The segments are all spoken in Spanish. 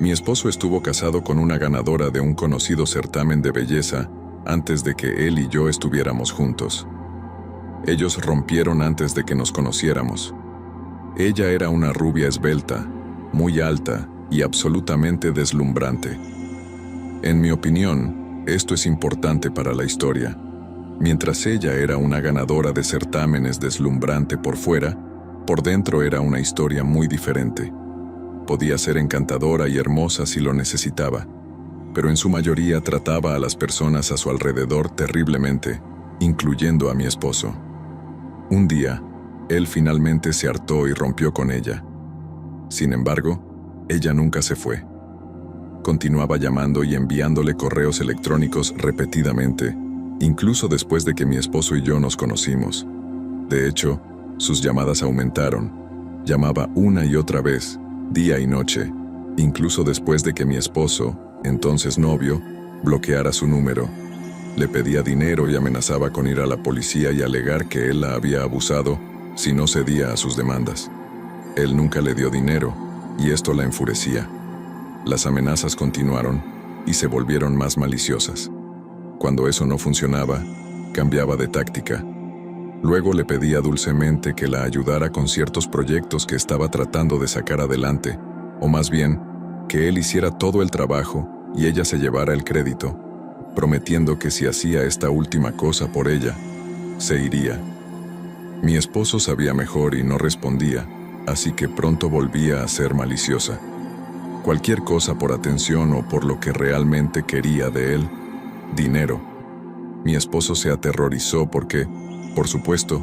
Mi esposo estuvo casado con una ganadora de un conocido certamen de belleza antes de que él y yo estuviéramos juntos. Ellos rompieron antes de que nos conociéramos. Ella era una rubia esbelta, muy alta y absolutamente deslumbrante. En mi opinión, esto es importante para la historia. Mientras ella era una ganadora de certámenes deslumbrante por fuera, por dentro era una historia muy diferente. Podía ser encantadora y hermosa si lo necesitaba, pero en su mayoría trataba a las personas a su alrededor terriblemente, incluyendo a mi esposo. Un día, él finalmente se hartó y rompió con ella. Sin embargo, ella nunca se fue. Continuaba llamando y enviándole correos electrónicos repetidamente, incluso después de que mi esposo y yo nos conocimos. De hecho, sus llamadas aumentaron. Llamaba una y otra vez, día y noche, incluso después de que mi esposo, entonces novio, bloqueara su número. Le pedía dinero y amenazaba con ir a la policía y alegar que él la había abusado si no cedía a sus demandas. Él nunca le dio dinero, y esto la enfurecía. Las amenazas continuaron y se volvieron más maliciosas. Cuando eso no funcionaba, cambiaba de táctica. Luego le pedía dulcemente que la ayudara con ciertos proyectos que estaba tratando de sacar adelante, o más bien, que él hiciera todo el trabajo y ella se llevara el crédito, prometiendo que si hacía esta última cosa por ella, se iría. Mi esposo sabía mejor y no respondía, así que pronto volvía a ser maliciosa. Cualquier cosa por atención o por lo que realmente quería de él, dinero. Mi esposo se aterrorizó porque, por supuesto,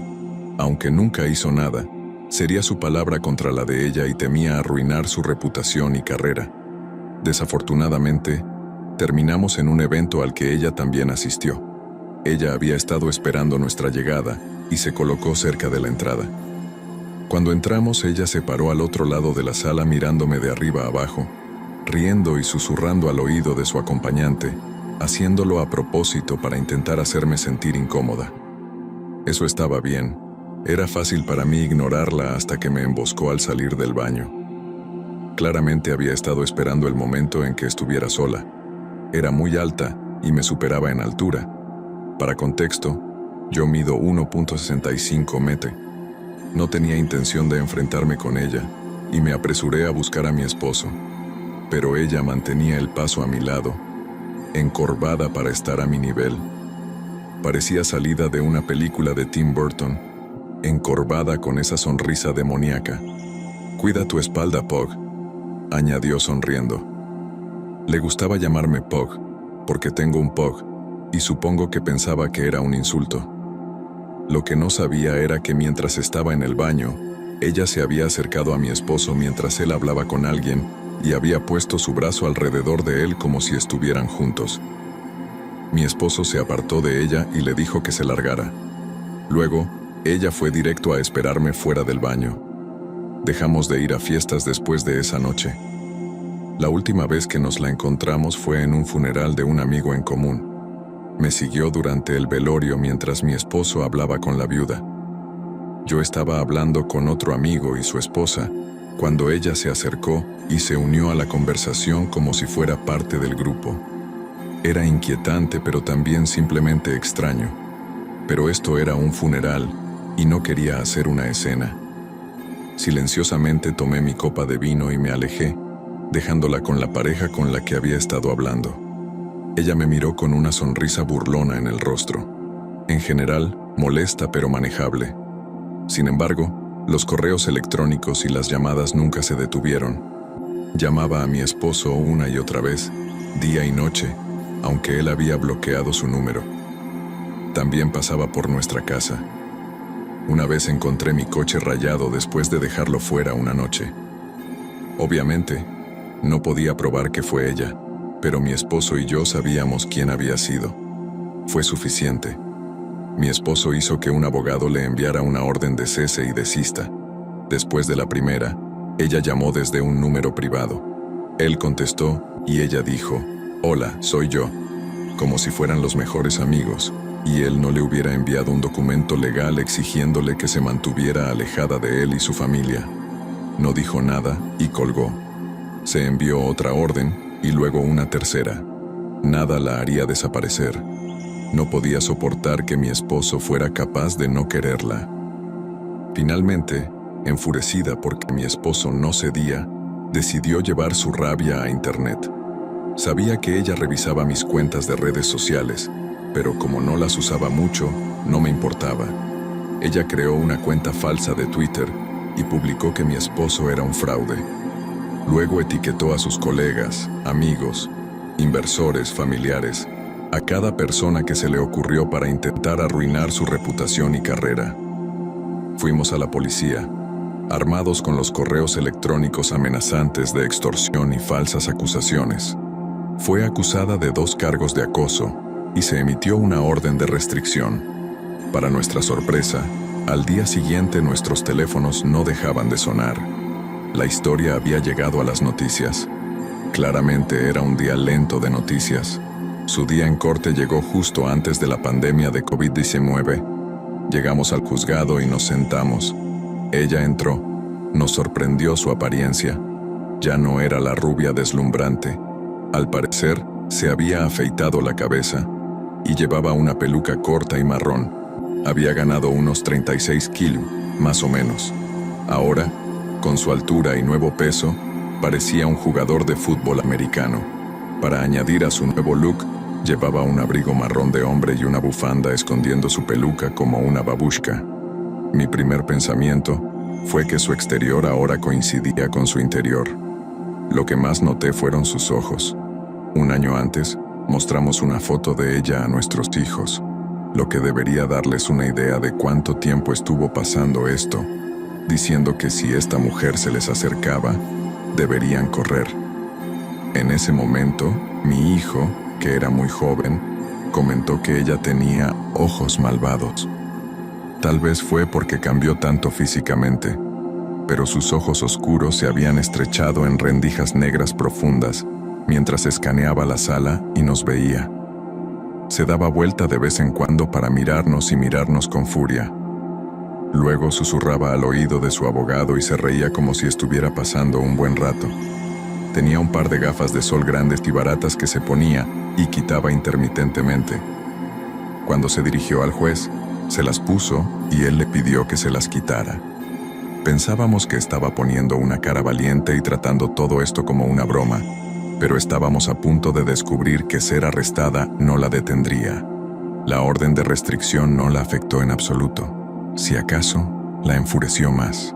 aunque nunca hizo nada, sería su palabra contra la de ella y temía arruinar su reputación y carrera. Desafortunadamente, terminamos en un evento al que ella también asistió. Ella había estado esperando nuestra llegada y se colocó cerca de la entrada. Cuando entramos, ella se paró al otro lado de la sala mirándome de arriba a abajo, riendo y susurrando al oído de su acompañante, haciéndolo a propósito para intentar hacerme sentir incómoda. Eso estaba bien. Era fácil para mí ignorarla hasta que me emboscó al salir del baño. Claramente había estado esperando el momento en que estuviera sola. Era muy alta y me superaba en altura. Para contexto, yo mido 1.65 metros. No tenía intención de enfrentarme con ella y me apresuré a buscar a mi esposo, pero ella mantenía el paso a mi lado, encorvada para estar a mi nivel. Parecía salida de una película de Tim Burton, encorvada con esa sonrisa demoníaca. «Cuida tu espalda, Pug», añadió sonriendo. Le gustaba llamarme Pug, porque tengo un Pug, y supongo que pensaba que era un insulto. Lo que no sabía era que mientras estaba en el baño, ella se había acercado a mi esposo mientras él hablaba con alguien y había puesto su brazo alrededor de él como si estuvieran juntos. Mi esposo se apartó de ella y le dijo que se largara. Luego, ella fue directo a esperarme fuera del baño. Dejamos de ir a fiestas después de esa noche. La última vez que nos la encontramos fue en un funeral de un amigo en común. Me siguió durante el velorio mientras mi esposo hablaba con la viuda. Yo estaba hablando con otro amigo y su esposa, cuando ella se acercó y se unió a la conversación como si fuera parte del grupo. Era inquietante, pero también simplemente extraño. Pero esto era un funeral y no quería hacer una escena. Silenciosamente tomé mi copa de vino y me alejé, dejándola con la pareja con la que había estado hablando. Ella me miró con una sonrisa burlona en el rostro. En general, molesta pero manejable. Sin embargo, los correos electrónicos y las llamadas nunca se detuvieron. Llamaba a mi esposo una y otra vez, día y noche, aunque él había bloqueado su número. También pasaba por nuestra casa. Una vez encontré mi coche rayado después de dejarlo fuera una noche. Obviamente, no podía probar que fue ella, pero mi esposo y yo sabíamos quién había sido. Fue suficiente. Mi esposo hizo que un abogado le enviara una orden de cese y desista. Después de la primera, ella llamó desde un número privado. Él contestó y ella dijo, «Hola, soy yo», como si fueran los mejores amigos, y él no le hubiera enviado un documento legal exigiéndole que se mantuviera alejada de él y su familia. No dijo nada y colgó. Se envió otra orden y luego una tercera. Nada la haría desaparecer. No podía soportar que mi esposo fuera capaz de no quererla. Finalmente, enfurecida porque mi esposo no cedía, decidió llevar su rabia a Internet. Sabía que ella revisaba mis cuentas de redes sociales, pero como no las usaba mucho, no me importaba. Ella creó una cuenta falsa de Twitter y publicó que mi esposo era un fraude. Luego etiquetó a sus colegas, amigos, inversores, familiares, a cada persona que se le ocurrió para intentar arruinar su reputación y carrera. Fuimos a la policía, armados con los correos electrónicos amenazantes de extorsión y falsas acusaciones. Fue acusada de 2 cargos de acoso y se emitió una orden de restricción. Para nuestra sorpresa, al día siguiente nuestros teléfonos no dejaban de sonar. La historia había llegado a las noticias. Claramente era un día lento de noticias. Su día en corte llegó justo antes de la pandemia de COVID-19. Llegamos al juzgado y nos sentamos. Ella entró. Nos sorprendió su apariencia. Ya no era la rubia deslumbrante. Al parecer, se había afeitado la cabeza y llevaba una peluca corta y marrón. Había ganado unos 36 kilos, más o menos. Ahora, con su altura y nuevo peso, parecía un jugador de fútbol americano. Para añadir a su nuevo look, llevaba un abrigo marrón de hombre y una bufanda escondiendo su peluca como una babushka. Mi primer pensamiento fue que su exterior ahora coincidía con su interior. Lo que más noté fueron sus ojos. Un año antes, mostramos una foto de ella a nuestros hijos, lo que debería darles una idea de cuánto tiempo estuvo pasando esto, diciendo que si esta mujer se les acercaba, deberían correr. En ese momento, mi hijo, que era muy joven, comentó que ella tenía ojos malvados. Tal vez fue porque cambió tanto físicamente, pero sus ojos oscuros se habían estrechado en rendijas negras profundas mientras escaneaba la sala y nos veía. Se daba vuelta de vez en cuando para mirarnos y mirarnos con furia. Luego susurraba al oído de su abogado y se reía como si estuviera pasando un buen rato. Tenía un par de gafas de sol grandes y baratas que se ponía y quitaba intermitentemente. Cuando se dirigió al juez, se las puso y él le pidió que se las quitara. Pensábamos que estaba poniendo una cara valiente y tratando todo esto como una broma, pero estábamos a punto de descubrir que ser arrestada no la detendría. La orden de restricción no la afectó en absoluto. Si acaso, la enfureció más.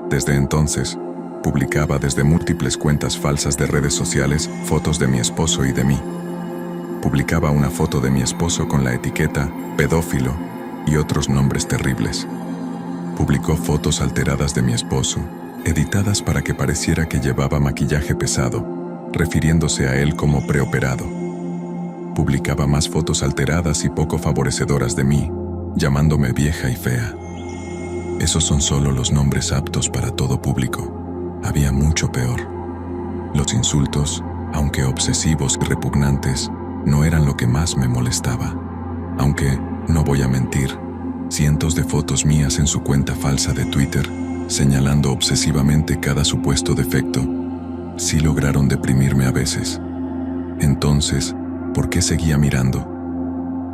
Desde entonces, publicaba desde múltiples cuentas falsas de redes sociales fotos de mi esposo y de mí. Publicaba una foto de mi esposo con la etiqueta pedófilo y otros nombres terribles. Publicó fotos alteradas de mi esposo, editadas para que pareciera que llevaba maquillaje pesado, refiriéndose a él como preoperado. Publicaba más fotos alteradas y poco favorecedoras de mí, llamándome vieja y fea. Esos son solo los nombres aptos para todo público. Había mucho peor. Los insultos, aunque obsesivos y repugnantes, no eran lo que más me molestaba. Aunque, no voy a mentir, cientos de fotos mías en su cuenta falsa de Twitter, señalando obsesivamente cada supuesto defecto, sí lograron deprimirme a veces. Entonces, ¿por qué seguía mirando?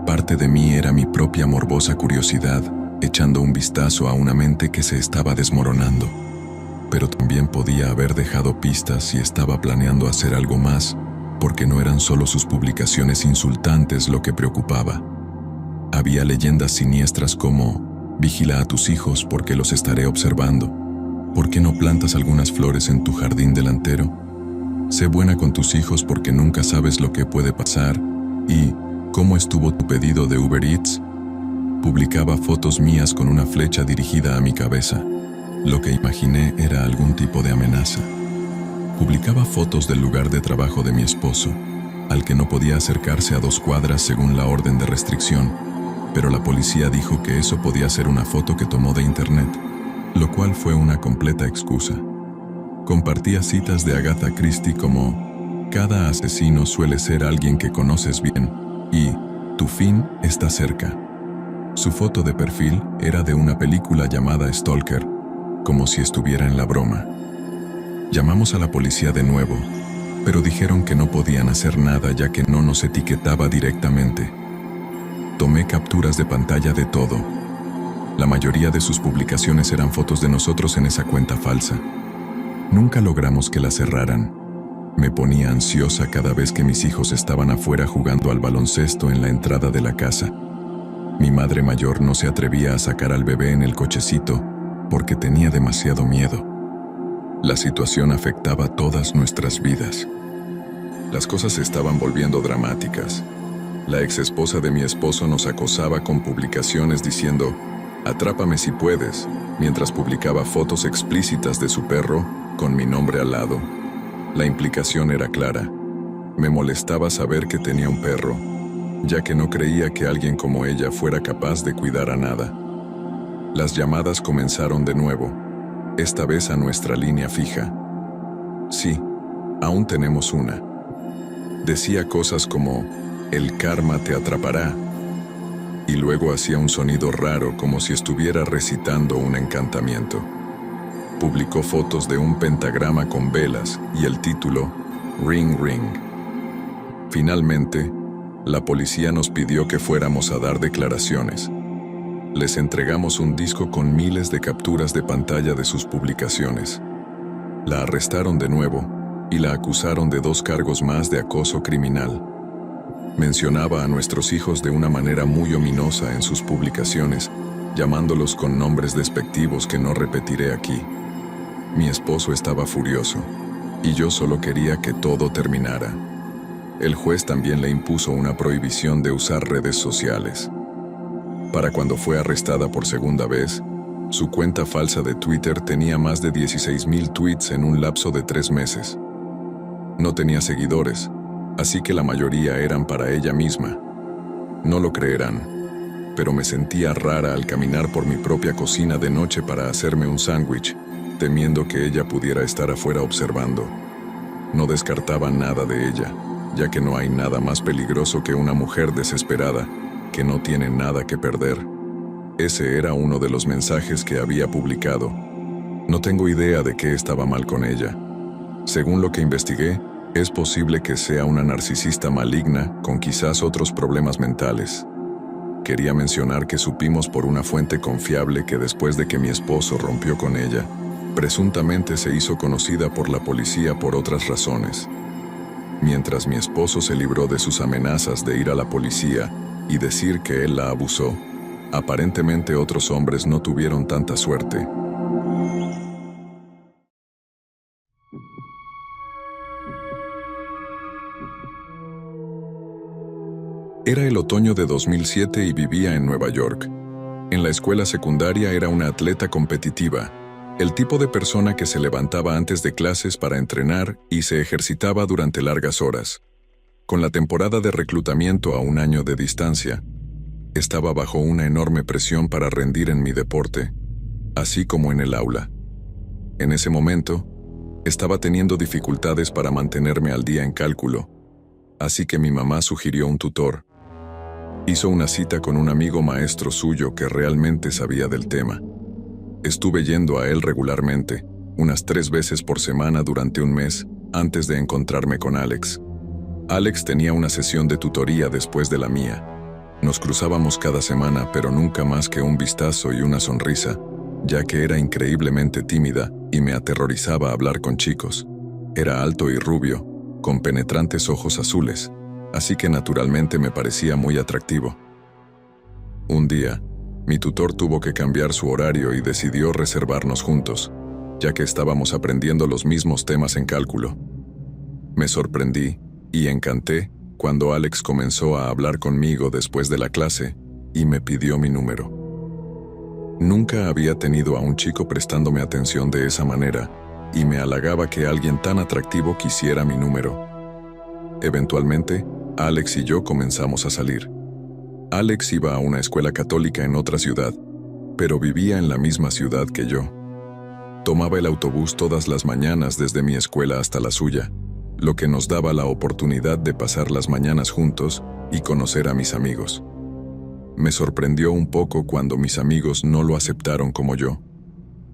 Parte de mí era mi propia morbosa curiosidad, echando un vistazo a una mente que se estaba desmoronando. Pero también podía haber dejado pistas y estaba planeando hacer algo más, porque no eran solo sus publicaciones insultantes lo que preocupaba. Había leyendas siniestras como: vigila a tus hijos porque los estaré observando. ¿Por qué no plantas algunas flores en tu jardín delantero? Sé buena con tus hijos porque nunca sabes lo que puede pasar. Y ¿cómo estuvo tu pedido de Uber Eats? Publicaba fotos mías con una flecha dirigida a mi cabeza. Lo que imaginé era algún tipo de amenaza. Publicaba fotos del lugar de trabajo de mi esposo, al que no podía acercarse a 2 cuadras según la orden de restricción, pero la policía dijo que eso podía ser una foto que tomó de internet, lo cual fue una completa excusa. Compartía citas de Agatha Christie como: cada asesino suele ser alguien que conoces bien, y tu fin está cerca. Su foto de perfil era de una película llamada Stalker, como si estuviera en la broma. Llamamos a la policía de nuevo, pero dijeron que no podían hacer nada ya que no nos etiquetaba directamente. Tomé capturas de pantalla de todo. La mayoría de sus publicaciones eran fotos de nosotros en esa cuenta falsa. Nunca logramos que la cerraran. Me ponía ansiosa cada vez que mis hijos estaban afuera jugando al baloncesto en la entrada de la casa. Mi madre mayor no se atrevía a sacar al bebé en el cochecito porque tenía demasiado miedo. La situación afectaba todas nuestras vidas. Las cosas se estaban volviendo dramáticas. La exesposa de mi esposo nos acosaba con publicaciones diciendo «Atrápame si puedes», mientras publicaba fotos explícitas de su perro con mi nombre al lado. La implicación era clara. Me molestaba saber que tenía un perro, ya que no creía que alguien como ella fuera capaz de cuidar a nada. Las llamadas comenzaron de nuevo, esta vez a nuestra línea fija. Sí, aún tenemos una. Decía cosas como, «El karma te atrapará», y luego hacía un sonido raro como si estuviera recitando un encantamiento. Publicó fotos de un pentagrama con velas y el título, «Ring Ring». Finalmente, la policía nos pidió que fuéramos a dar declaraciones. Les entregamos un disco con miles de capturas de pantalla de sus publicaciones. La arrestaron de nuevo y la acusaron de 2 cargos más de acoso criminal. Mencionaba a nuestros hijos de una manera muy ominosa en sus publicaciones, llamándolos con nombres despectivos que no repetiré aquí. Mi esposo estaba furioso, y yo solo quería que todo terminara. El juez también le impuso una prohibición de usar redes sociales. Para cuando fue arrestada por segunda vez, su cuenta falsa de Twitter tenía más de 16,000 tweets en un lapso de 3 meses. No tenía seguidores, así que la mayoría eran para ella misma. No lo creerán, pero me sentía rara al caminar por mi propia cocina de noche para hacerme un sándwich, temiendo que ella pudiera estar afuera observando. No descartaba nada de ella, ya que no hay nada más peligroso que una mujer desesperada que no tiene nada que perder. Ese era uno de los mensajes que había publicado. No tengo idea de qué estaba mal con ella. Según lo que investigué, es posible que sea una narcisista maligna con quizás otros problemas mentales. Quería mencionar que supimos por una fuente confiable que después de que mi esposo rompió con ella, presuntamente se hizo conocida por la policía por otras razones. Mientras mi esposo se libró de sus amenazas de ir a la policía y decir que él la abusó, aparentemente otros hombres no tuvieron tanta suerte. Era el otoño de 2007 y vivía en Nueva York. En la escuela secundaria era una atleta competitiva, el tipo de persona que se levantaba antes de clases para entrenar y se ejercitaba durante largas horas. Con la temporada de reclutamiento a 1 año de distancia, estaba bajo una enorme presión para rendir en mi deporte, así como en el aula. En ese momento, estaba teniendo dificultades para mantenerme al día en cálculo, así que mi mamá sugirió un tutor. Hizo una cita con un amigo maestro suyo que realmente sabía del tema. Estuve yendo a él regularmente, unas 3 veces por semana durante un mes, antes de encontrarme con Alex. Alex tenía una sesión de tutoría después de la mía. Nos cruzábamos cada semana, pero nunca más que un vistazo y una sonrisa, ya que era increíblemente tímida y me aterrorizaba hablar con chicos. Era alto y rubio, con penetrantes ojos azules, así que naturalmente me parecía muy atractivo. Un día, mi tutor tuvo que cambiar su horario y decidió reservarnos juntos, ya que estábamos aprendiendo los mismos temas en cálculo. Me sorprendí y encanté cuando Alex comenzó a hablar conmigo después de la clase y me pidió mi número. Nunca había tenido a un chico prestándome atención de esa manera y me halagaba que alguien tan atractivo quisiera mi número. Eventualmente, Alex y yo comenzamos a salir. Alex iba a una escuela católica en otra ciudad, pero vivía en la misma ciudad que yo. Tomaba el autobús todas las mañanas desde mi escuela hasta la suya, lo que nos daba la oportunidad de pasar las mañanas juntos y conocer a mis amigos. Me sorprendió un poco cuando mis amigos no lo aceptaron como yo.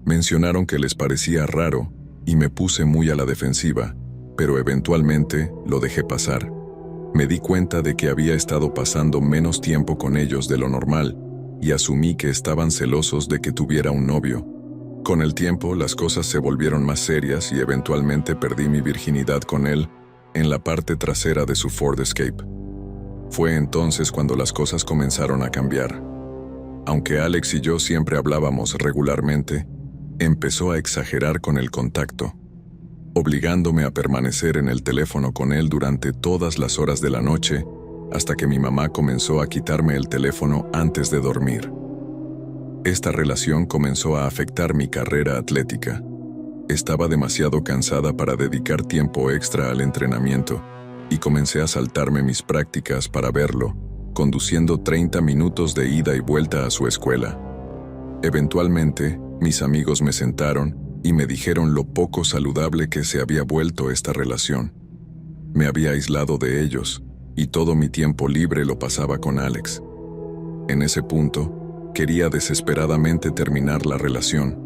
Mencionaron que les parecía raro y me puse muy a la defensiva, pero eventualmente lo dejé pasar. Me di cuenta de que había estado pasando menos tiempo con ellos de lo normal y asumí que estaban celosos de que tuviera un novio. Con el tiempo, las cosas se volvieron más serias y eventualmente perdí mi virginidad con él en la parte trasera de su Ford Escape. Fue entonces cuando las cosas comenzaron a cambiar. Aunque Alex y yo siempre hablábamos regularmente, empezó a exagerar con el contacto, obligándome a permanecer en el teléfono con él durante todas las horas de la noche, hasta que mi mamá comenzó a quitarme el teléfono antes de dormir. Esta relación comenzó a afectar mi carrera atlética. Estaba demasiado cansada para dedicar tiempo extra al entrenamiento y comencé a saltarme mis prácticas para verlo, conduciendo 30 minutos de ida y vuelta a su escuela. Eventualmente, mis amigos me sentaron y me dijeron lo poco saludable que se había vuelto esta relación. Me había aislado de ellos y todo mi tiempo libre lo pasaba con Alex. En ese punto, quería desesperadamente terminar la relación.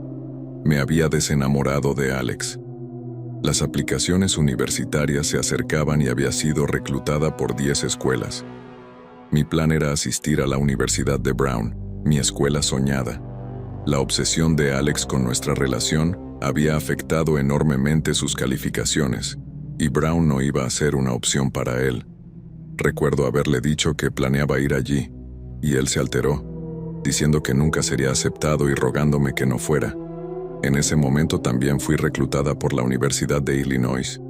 Me había desenamorado de Alex. Las aplicaciones universitarias se acercaban y había sido reclutada por 10 escuelas. Mi plan era asistir a la Universidad de Brown, mi escuela soñada. La obsesión de Alex con nuestra relación había afectado enormemente sus calificaciones, y Brown no iba a ser una opción para él. Recuerdo haberle dicho que planeaba ir allí, y él se alteró, diciendo que nunca sería aceptado y rogándome que no fuera. En ese momento también fui reclutada por la Universidad de Illinois.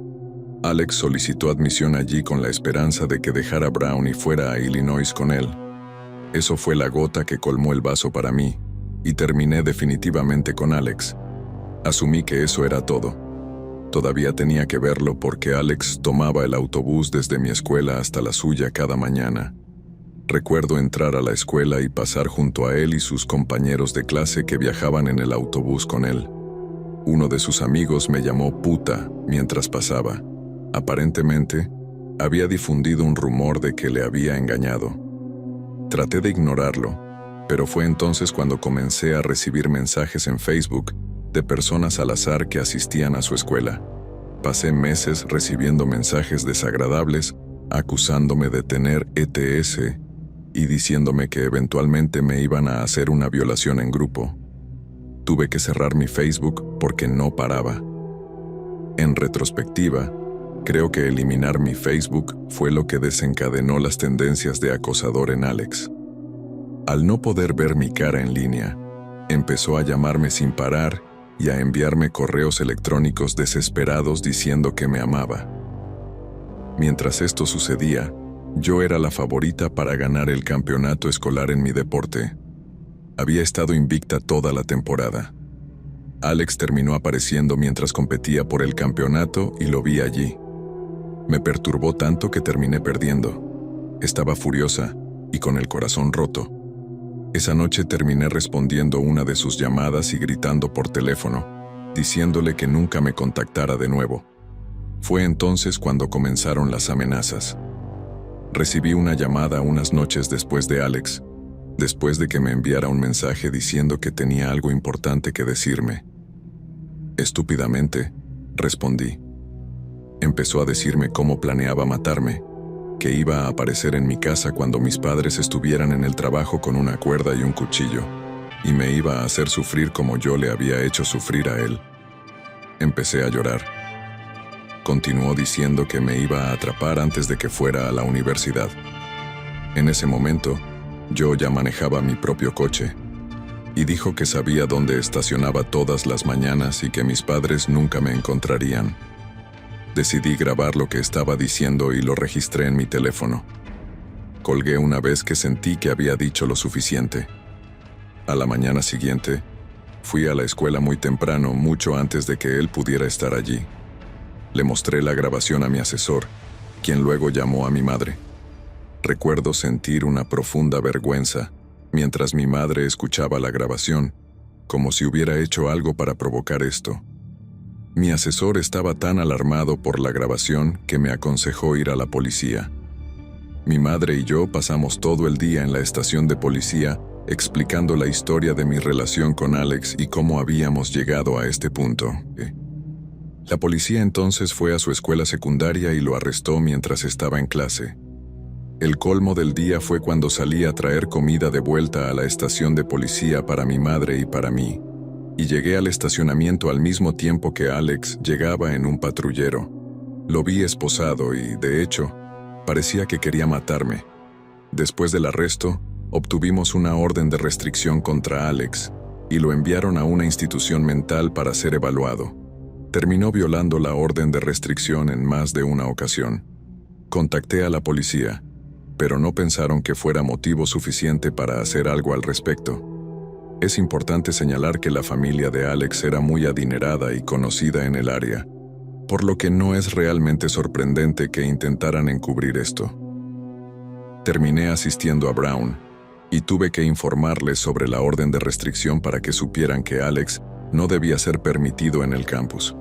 Alex solicitó admisión allí con la esperanza de que dejara Brown y fuera a Illinois con él. Eso fue la gota que colmó el vaso para mí, y terminé definitivamente con Alex. Asumí que eso era todo. Todavía tenía que verlo porque Alex tomaba el autobús desde mi escuela hasta la suya cada mañana. Recuerdo entrar a la escuela y pasar junto a él y sus compañeros de clase que viajaban en el autobús con él. Uno de sus amigos me llamó puta mientras pasaba. Aparentemente, había difundido un rumor de que le había engañado. Traté de ignorarlo, pero fue entonces cuando comencé a recibir mensajes en Facebook de personas al azar que asistían a su escuela. Pasé meses recibiendo mensajes desagradables, acusándome de tener ETS y diciéndome que eventualmente me iban a hacer una violación en grupo. Tuve que cerrar mi Facebook porque no paraba. En retrospectiva, creo que eliminar mi Facebook fue lo que desencadenó las tendencias de acosador en Alex. Al no poder ver mi cara en línea, empezó a llamarme sin parar y a enviarme correos electrónicos desesperados diciendo que me amaba. Mientras esto sucedía, yo era la favorita para ganar el campeonato escolar en mi deporte. Había estado invicta toda la temporada. Alex terminó apareciendo mientras competía por el campeonato y lo vi allí. Me perturbó tanto que terminé perdiendo. Estaba furiosa y con el corazón roto. Esa noche terminé respondiendo una de sus llamadas y gritando por teléfono, diciéndole que nunca me contactara de nuevo. Fue entonces cuando comenzaron las amenazas. Recibí una llamada unas noches después de Alex, después de que me enviara un mensaje diciendo que tenía algo importante que decirme. Estúpidamente, respondí. Empezó a decirme cómo planeaba matarme, que iba a aparecer en mi casa cuando mis padres estuvieran en el trabajo con una cuerda y un cuchillo, y me iba a hacer sufrir como yo le había hecho sufrir a él. Empecé a llorar. Continuó diciendo que me iba a atrapar antes de que fuera a la universidad. En ese momento, yo ya manejaba mi propio coche, y dijo que sabía dónde estacionaba todas las mañanas y que mis padres nunca me encontrarían. Decidí grabar lo que estaba diciendo y lo registré en mi teléfono. Colgué una vez que sentí que había dicho lo suficiente. A la mañana siguiente, fui a la escuela muy temprano, mucho antes de que él pudiera estar allí. Le mostré la grabación a mi asesor, quien luego llamó a mi madre. Recuerdo sentir una profunda vergüenza mientras mi madre escuchaba la grabación, como si hubiera hecho algo para provocar esto. Mi asesor estaba tan alarmado por la grabación que me aconsejó ir a la policía. Mi madre y yo pasamos todo el día en la estación de policía explicando la historia de mi relación con Alex y cómo habíamos llegado a este punto. La policía entonces fue a su escuela secundaria y lo arrestó mientras estaba en clase. El colmo del día fue cuando salí a traer comida de vuelta a la estación de policía para mi madre y para mí, y llegué al estacionamiento al mismo tiempo que Alex llegaba en un patrullero. Lo vi esposado y, de hecho, parecía que quería matarme. Después del arresto, obtuvimos una orden de restricción contra Alex y lo enviaron a una institución mental para ser evaluado. Terminó violando la orden de restricción en más de una ocasión. Contacté a la policía, pero no pensaron que fuera motivo suficiente para hacer algo al respecto. Es importante señalar que la familia de Alex era muy adinerada y conocida en el área, por lo que no es realmente sorprendente que intentaran encubrir esto. Terminé asistiendo a Brown y tuve que informarles sobre la orden de restricción para que supieran que Alex no debía ser permitido en el campus.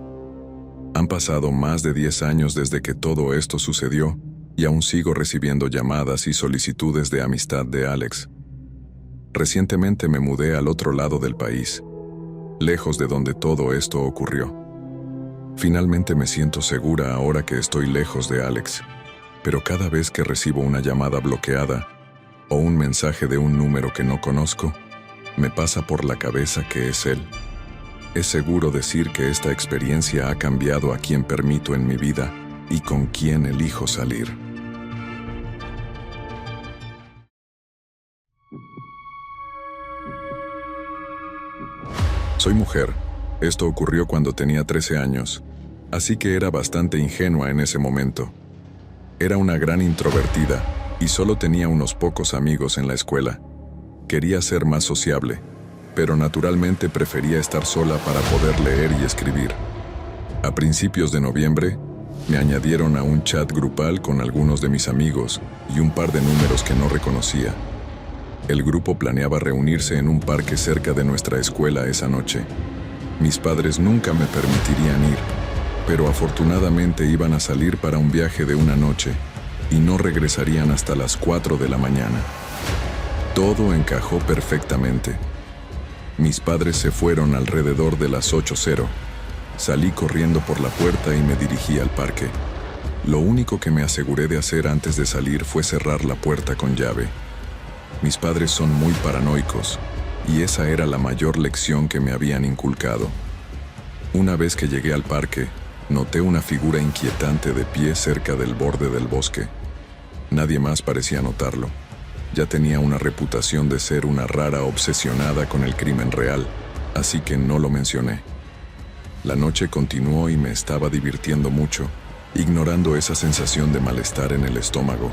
Han pasado más de 10 años desde que todo esto sucedió y aún sigo recibiendo llamadas y solicitudes de amistad de Alex. Recientemente me mudé al otro lado del país, lejos de donde todo esto ocurrió. Finalmente me siento segura ahora que estoy lejos de Alex, pero cada vez que recibo una llamada bloqueada o un mensaje de un número que no conozco, me pasa por la cabeza que es él. Es seguro decir que esta experiencia ha cambiado a quien permito en mi vida y con quien elijo salir. Soy mujer. Esto ocurrió cuando tenía 13 años, así que era bastante ingenua en ese momento. Era una gran introvertida y solo tenía unos pocos amigos en la escuela. Quería ser más sociable, pero naturalmente prefería estar sola para poder leer y escribir. A principios de noviembre, me añadieron a un chat grupal con algunos de mis amigos y un par de números que no reconocía. El grupo planeaba reunirse en un parque cerca de nuestra escuela esa noche. Mis padres nunca me permitirían ir, pero afortunadamente iban a salir para un viaje de una noche y no regresarían hasta las 4 de la mañana. Todo encajó perfectamente. Mis padres se fueron alrededor de las 8:00. Salí corriendo por la puerta y me dirigí al parque. Lo único que me aseguré de hacer antes de salir fue cerrar la puerta con llave. Mis padres son muy paranoicos, y esa era la mayor lección que me habían inculcado. Una vez que llegué al parque, noté una figura inquietante de pie cerca del borde del bosque. Nadie más parecía notarlo. Ya tenía una reputación de ser una rara obsesionada con el crimen real, así que no lo mencioné. La noche continuó y me estaba divirtiendo mucho, ignorando esa sensación de malestar en el estómago.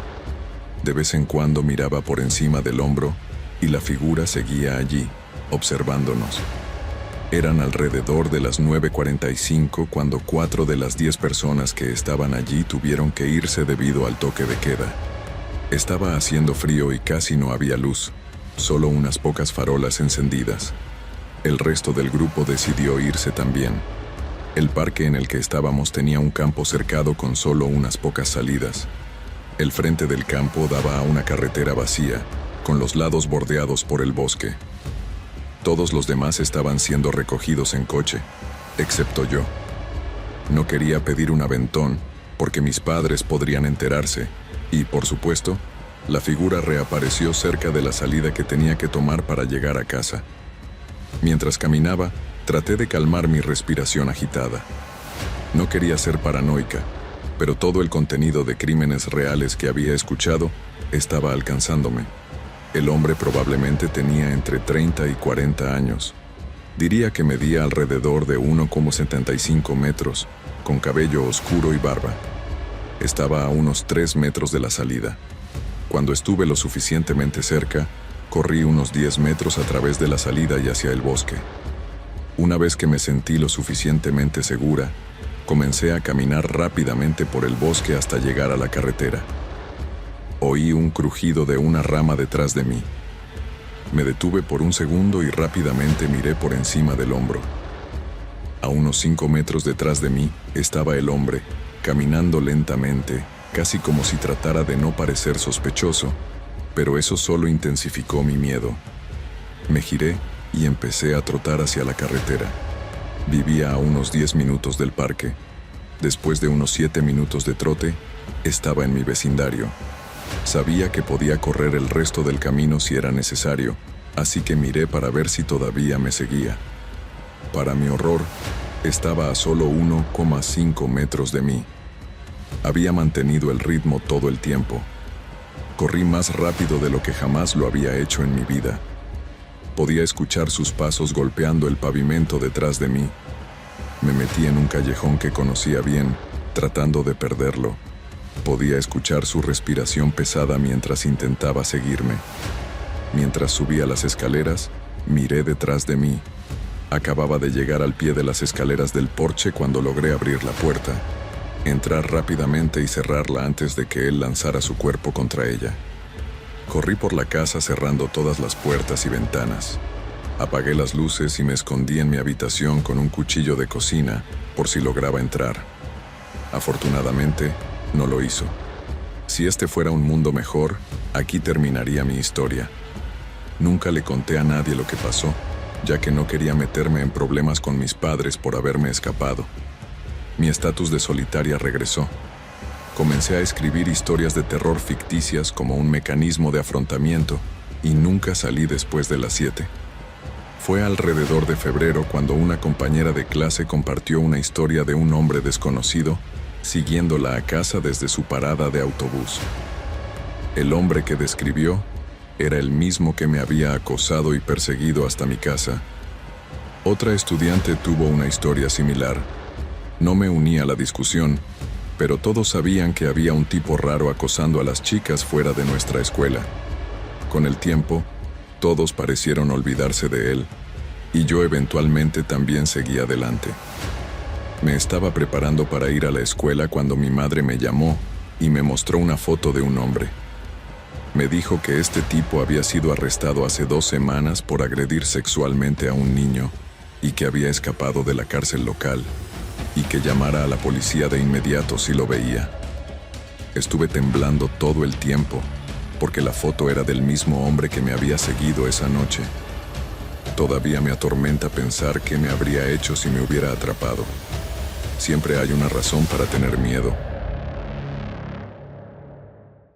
De vez en cuando miraba por encima del hombro y la figura seguía allí, observándonos. Eran alrededor de las 9:45 cuando 4 de las 10 personas que estaban allí tuvieron que irse debido al toque de queda. Estaba haciendo frío y casi no había luz, solo unas pocas farolas encendidas. El resto del grupo decidió irse también. El parque en el que estábamos tenía un campo cercado con solo unas pocas salidas. El frente del campo daba a una carretera vacía, con los lados bordeados por el bosque. Todos los demás estaban siendo recogidos en coche, excepto yo. No quería pedir un aventón, porque mis padres podrían enterarse, y, por supuesto, la figura reapareció cerca de la salida que tenía que tomar para llegar a casa. Mientras caminaba, traté de calmar mi respiración agitada. No quería ser paranoica, pero todo el contenido de crímenes reales que había escuchado estaba alcanzándome. El hombre probablemente tenía entre 30 y 40 años. Diría que medía alrededor de 1,75 metros, con cabello oscuro y barba. Estaba a unos 3 metros de la salida. Cuando estuve lo suficientemente cerca, corrí unos 10 metros a través de la salida y hacia el bosque. Una vez que me sentí lo suficientemente segura, comencé a caminar rápidamente por el bosque hasta llegar a la carretera. Oí un crujido de una rama detrás de mí. Me detuve por un segundo y rápidamente miré por encima del hombro. A unos 5 metros detrás de mí estaba el hombre, caminando lentamente, casi como si tratara de no parecer sospechoso, pero eso solo intensificó mi miedo. Me giré y empecé a trotar hacia la carretera. Vivía a unos 10 minutos del parque. Después de unos 7 minutos de trote, estaba en mi vecindario. Sabía que podía correr el resto del camino si era necesario, así que miré para ver si todavía me seguía. Para mi horror, estaba a solo 1,5 metros de mí. Había mantenido el ritmo todo el tiempo. Corrí más rápido de lo que jamás lo había hecho en mi vida. Podía escuchar sus pasos golpeando el pavimento detrás de mí. Me metí en un callejón que conocía bien, tratando de perderlo. Podía escuchar su respiración pesada mientras intentaba seguirme. Mientras subía las escaleras, miré detrás de mí. Acababa de llegar al pie de las escaleras del porche cuando logré abrir la puerta, entrar rápidamente y cerrarla antes de que él lanzara su cuerpo contra ella. Corrí por la casa cerrando todas las puertas y ventanas. Apagué las luces y me escondí en mi habitación con un cuchillo de cocina por si lograba entrar. Afortunadamente, no lo hizo. Si este fuera un mundo mejor, aquí terminaría mi historia. Nunca le conté a nadie lo que pasó, ya que no quería meterme en problemas con mis padres por haberme escapado. Mi estatus de solitaria regresó. Comencé a escribir historias de terror ficticias como un mecanismo de afrontamiento y nunca salí después de las 7. Fue alrededor de febrero cuando una compañera de clase compartió una historia de un hombre desconocido siguiéndola a casa desde su parada de autobús. El hombre que describió era el mismo que me había acosado y perseguido hasta mi casa. Otra estudiante tuvo una historia similar. No me uní a la discusión, pero todos sabían que había un tipo raro acosando a las chicas fuera de nuestra escuela. Con el tiempo, todos parecieron olvidarse de él, y yo eventualmente también seguí adelante. Me estaba preparando para ir a la escuela cuando mi madre me llamó y me mostró una foto de un hombre. Me dijo que este tipo había sido arrestado hace 2 semanas por agredir sexualmente a un niño y que había escapado de la cárcel local, y que llamara a la policía de inmediato si lo veía. Estuve temblando todo el tiempo, porque la foto era del mismo hombre que me había seguido esa noche. Todavía me atormenta pensar qué me habría hecho si me hubiera atrapado. Siempre hay una razón para tener miedo.